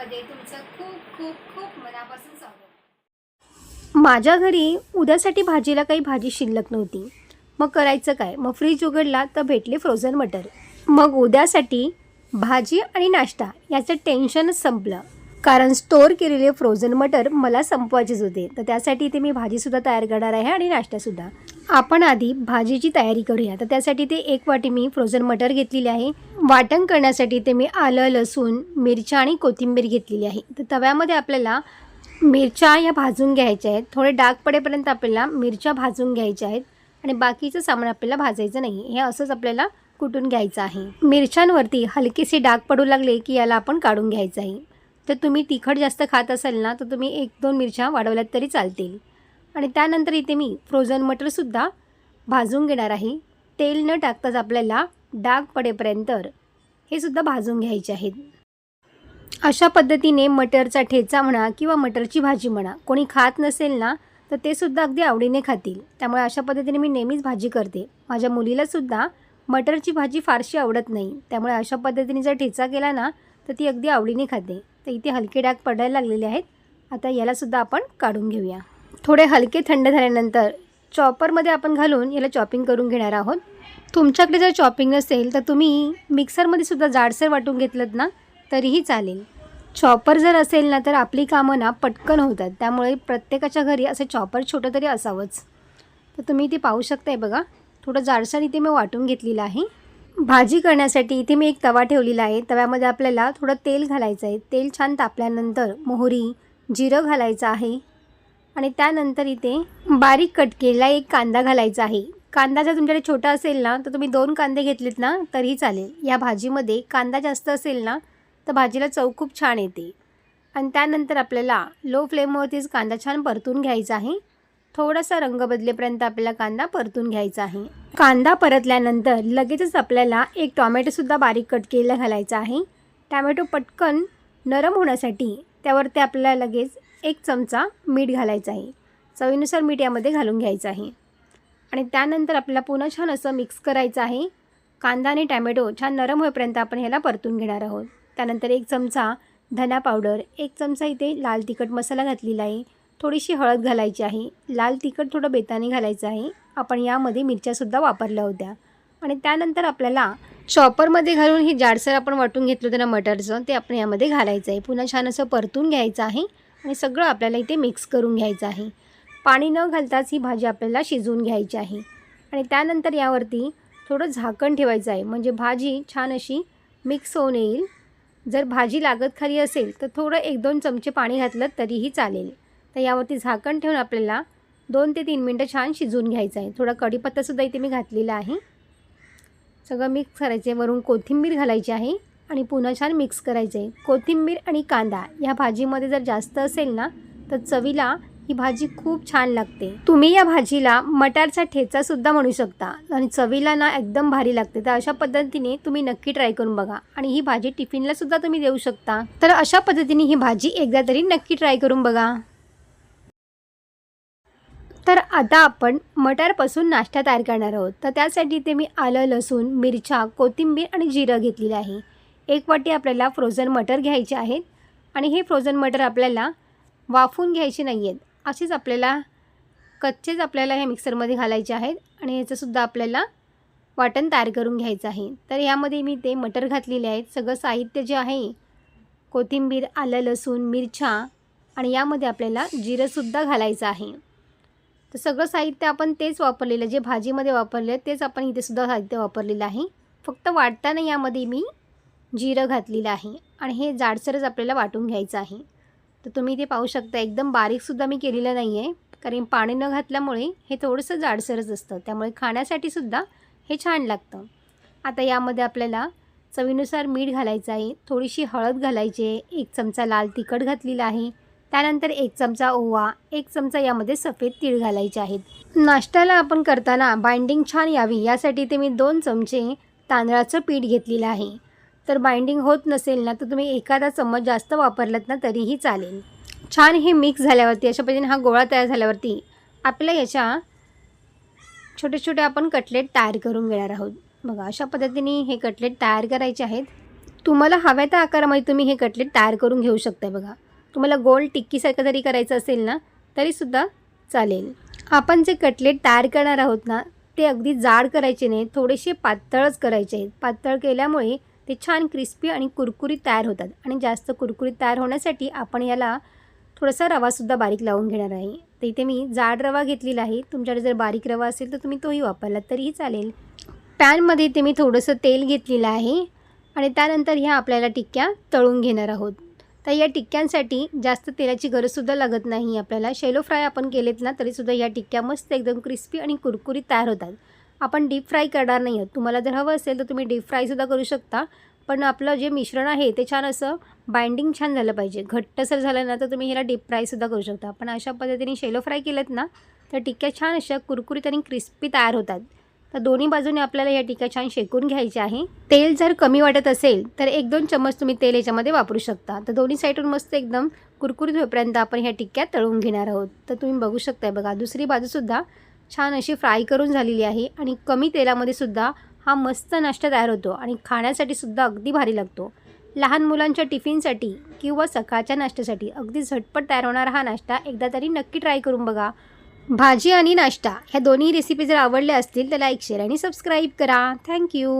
चॅनलमध्ये तुमचं खूप खूप खूप मनापासून स्वागत। माझ्या घरी उद्यासाठी भाजीला काही भाजी शिल्लक नव्हती। मग करायचं काय? मग फ्रीज उघडला तर भेटले फ्रोझन मटर। मग उद्यासाठी भाजी आणि नाश्ता याचं टेन्शनच संपलं, कारण स्टोअर केलेले फ्रोझन मटर मला संपवायचेच होते। तर त्यासाठी इथे मी भाजीसुद्धा तयार करणार आहे आणि नाश्तासुद्धा। आपण आधी भाजीची तयारी करूया। तर त्यासाठी ते 1 वाटी मी फ्रोझन मटर घेतलेली आहे। वाटण करण्यासाठी ते मी आलं, लसूण, मिरच्या आणि कोथिंबीर घेतलेली आहे। तर तव्यामध्ये आपल्याला मिरच्या या भाजून घ्यायच्या आहेत। थोडे डाग पडेपर्यंत आपल्याला मिरच्या भाजून घ्यायच्या आहेत आणि बाकीचं सामान आपल्याला भाजायचं नाही, हे असंच आपल्याला कुटून घ्यायचं आहे। मिरच्यांवरती हलकेसे डाग पडू लागले की याला आपण काढून घ्यायचं आहे। तर तुम्ही तिखट जास्त खात असाल ना, तर तुम्ही 1-2 मिरच्या वाढवल्यात तरी चालतील। आणि त्यानंतर इथे मी फ्रोझन मटरसुद्धा भाजून घेणार आहे। तेल न टाकताच आपल्याला डाग पडेपर्यंत हे सुद्धा भाजून घ्यायचे आहेत। अशा पद्धतीने मटरचा ठेचा म्हणा किंवा मटरची भाजी म्हणा, कोणी खात नसेल ना तर ते सुद्धा अगदी आवडीने खातील। त्यामुळे अशा पद्धतीने मी नेहमीच भाजी करते। माझ्या मुलीलासुद्धा मटरची भाजी फारशी आवडत नाही, त्यामुळे अशा पद्धतीने जर ठेचा केला ना तर ती अगदी आवडीने खाते। तर इथे हलके डाग पडायला लागलेले आहेत। आता यालासुद्धा आपण काढून घेऊया। थोडे हलके थंड झाल्यानंतर चॉपरमध्ये आपण घालून याला चॉपिंग करून घेणार आहोत। तुमच्याकडे जर चॉपिंग नसेल तर तुम्ही मिक्सरमध्ये सुद्धा जाडसर वाटून घेतलं ना तरीही चालेल। चॉपर जर असेल ना तर आपली कामं ना पटकन होतात, त्यामुळे प्रत्येकाच्या घरी असं चॉपर छोटं तरी असावंच। तर तुम्ही इथे पाहू शकताय बघा, थोडं जाडसर इथे मी वाटून घेतलेलं आहे। भाजी करण्यासाठी इथे मी एक तवा ठेवलेला आहे। तव्यामध्ये आपल्याला थोडं तेल घालायचं आहे। तेल छान तापल्यानंतर मोहरी, जिरं घालायचं आहे आणि त्यानंतर इथे बारीक कट केलेला एक कांदा घालायचा आहे। कांदा जर तुमच्याकडे छोटा असेल ना तर तुम्ही 2 कांदे घेतलेत ना तरीही चालेल। या भाजीमध्ये कांदा जास्त असेल ना तर भाजीला चव खूप छान येते। आणि त्यानंतर आपल्याला लो फ्लेमवरतीच कांदा छान परतून घ्यायचा आहे। थोडासा रंग बदलेपर्यंत आपल्याला कांदा परतून घ्यायचा आहे। कांदा परतल्यानंतर लगेचच आपल्याला एक टोमॅटोसुद्धा बारीक कट केलेला घालायचा आहे। टोमॅटो पटकन नरम होण्यासाठी त्यावरती आपल्याला लगेच 1 चमचा मीठ घालायचं आहे। चवीनुसार मीठ यामध्ये घालून घ्यायचं आहे आणि त्यानंतर आपल्याला पुन्हा छान असं मिक्स करायचं आहे। कांदा आणि टोमॅटो छान नरम होईपर्यंत आपण ह्याला परतून घेणार आहोत। त्यानंतर 1 चमचा धना पावडर, 1 चमचा इथे लाल तिखट मसाला घातलेला आहे। थोडीशी हळद घालायची आहे। लाल तिखट थोडं बेताने घालायचं आहे। आपण यामध्ये मिरच्यासुद्धा वापरल्या होत्या। आणि त्यानंतर आपल्याला चॉपरमध्ये घालून ही जाडसर आपण वाटून घेतलं होतं ना मटरचं, ते आपण यामध्ये घालायचं आहे। पुन्हा छान असं परतून घ्यायचं आहे आणि सगळं आपल्याला इथे मिक्स करून घ्यायचं आहे। पाणी न घालताच ही भाजी आपल्याला शिजवून घ्यायची आहे आणि त्यानंतर यावरती थोडं झाकण ठेवायचं आहे, म्हणजे भाजी छान अशी मिक्स होऊन येईल। जर भाजी लागत खाली असेल तर थोडं 1-2 चमचे पाणी घातलं तरीही चालेल। तर यावरती झाकण ठेवून आपल्याला 2 ते 3 मिनटं छान शिजवून घ्यायचं आहे। थोडा कढीपत्तासुद्धा इथे मी घातलेला आहे। सगळं मिक्स करायचं आहे। वरून कोथिंबीर घालायची आहे आणि पुन्हा छान मिक्स करायचं आहे। कोथिंबीर आणि कांदा या भाजीमध्ये जर जास्त असेल ना तर चवीला ही भाजी खूप छान लागते। तुम्ही या भाजीला मटारचा ठेचासुद्धा म्हणू शकता आणि चवीला ना एकदम भारी लागते। तर अशा पद्धतीने तुम्ही नक्की ट्राय करून बघा आणि ही भाजी टिफिनला सुद्धा तुम्ही देऊ शकता। तर अशा पद्धतीने ही भाजी एकदा तरी नक्की ट्राय करून बघा। तर आता आपण मटारपासून नाश्ता तयार करणार आहोत। तर त्यासाठी इथे मी आलं, लसूण, मिरच्या, कोथिंबीर आणि जिरं घेतलेलं आहे। 1 वाटी आपल्याला फ्रोझन मटर घ्यायचे आहेत आणि हे फ्रोझन मटर आपल्याला वाफवून घ्यायचे नाही आहेत, असेच आपल्याला कच्चेच आपल्याला हे मिक्सरमध्ये घालायचे आहेत आणि याचंसुद्धा आपल्याला वाटण तयार करून घ्यायचं आहे। तर यामध्ये मी ते मटर घातलेले आहेत। सगळं साहित्य जे आहे, कोथिंबीर, आलं, लसूण, मिरच्या आणि यामध्ये आपल्याला जिरंसुद्धा घालायचं आहे। तर सगळं साहित्य आपण तेच वापरलेलं, जे भाजीमध्ये वापरले तेच आपण इथे सुद्धा साहित्य वापरलेलं आहे। फक्त वाटताना यामध्ये मी जिरं घातलेलं आहे आणि हे जाडसरच आपल्याला वाटून घ्यायचं आहे। तर तुम्ही इथे पाहू शकता, एकदम बारीकसुद्धा मी केलेलं नाही आहे, कारण पाणी न घातल्यामुळे हे थोडंसं जाडसरच असतं, त्यामुळे खाण्यासाठी सुद्धा हे छान लागतं। आता यामध्ये आपल्याला चवीनुसार मीठ घालायचं आहे, थोडीशी हळद घालायची आहे, 1 चमचा लाल तिखट घातलेला आहे, त्यानंतर 1 चमचा ओवा, 1 चमचा यामध्ये सफेद तीळ घालायचे आहेत। नाश्त्याला आपण करताना बाइंडिंग छान यावी यासाठी ते मी 2 चमचे तांदळाचं पीठ घेतलेलं आहे। तर बाइंडिंग होत नसेल ना तर तुम्ही एखादा चम्मच जास्त वापरलात ना तरीही चालेल। छान हे मिक्स झाल्यावरती, अशा पद्धतीने हा गोळा तयार झाल्यावरती आपल्या याच्या छोटे छोटे आपण कटलेट तयार करून घेणार आहोत। बघा, अशा पद्धतीने हे कटलेट तयार करायचे आहेत। तुम्हाला हव्या त्या आकारामध्ये तुम्ही हे कटलेट तयार करून घेऊ शकता बघा. तुम्हाला गोल टिक्कीसारखं जरी करायचं असेल ना तरीसुद्धा चालेल. आपण जे कटलेट तयार करणार आहोत ना ते अगदी जाड करायचे नाही, थोडेसे पातळच करायचे आहेत. पातळ केल्यामुळे ते छान क्रिस्पी आणि कुरकुरीत तयार होतात. आणि जास्त कुरकुरीत तयार होण्यासाठी आपण याला थोडासा रवासुद्धा बारीक लावून घेणार आहे. तर इथे मी जाड रवा घेतलेला आहे. तुमच्याकडे जर बारीक रवा असेल तर तुम्ही तोही वापरला तरीही चालेल. पॅनमध्ये इथे मी थोडंसं तेल घेतलेलं आहे आणि त्यानंतर ह्या आपल्याला टिक्क्या तळून घेणार आहोत. तर या टिक्क्यांसाठी जास्त तेलाची गरजसुद्धा लागत नाही आपल्याला. शॅलो फ्राय आपण केलेत ना तरीसुद्धा या टिक्क्या मस्त एकदम क्रिस्पी आणि कुरकुरीत तयार होतात. आपण डीप फ्राय करणार नाही आहोत. तुम्हाला जर हवं असेल तर तुम्ही डीप फ्रायसुद्धा करू शकता. पण आपलं जे मिश्रण आहे ते छान असं बाइंडिंग छान झालं पाहिजे. घट्टसर झालं ना तर तुम्ही ह्याला डीप फ्रायसुद्धा करू शकता. पण अशा पद्धतीने शॅलो फ्राय केलेत ना तर टिक्क्या छान अशा कुरकुरीत आणि क्रिस्पी तयार होतात. तर दोन्ही बाजूने आपल्याला या टिक्क्या छान शेकून घ्यायचे आहे. तेल जर कमी वाटत असेल तर 1-2 चम्मच तुम्ही तेल याच्यामध्ये वापरू शकता. तर दोन्ही साईडून मस्त एकदम कुरकुरीत होईपर्यंत आपण ह्या टिक्क्या तळून घेणार आहोत. तर तुम्ही बघू शकताय बघा दुसरी बाजूसुद्धा छान अशी फ्राय करून झालेली आहे आणि कमी तेलामध्ये सुद्धा हा मस्त नाश्ता तयार होतो आणि खाण्यासाठी सुद्धा अगदी भारी लागतो. लहान मुलांच्या टिफिनसाठी किंवा सकाळच्या नाश्त्यासाठी अगदी झटपट तयार होणारा हा नाश्ता एकदा तरी नक्की ट्राय करून बघा. भाजी आणि नाश्ता ह्या दोन्ही रेसिपी जर आवडल्या असतील तर लाईक, शेअर आणि सबस्क्राईब करा. थँक्यू.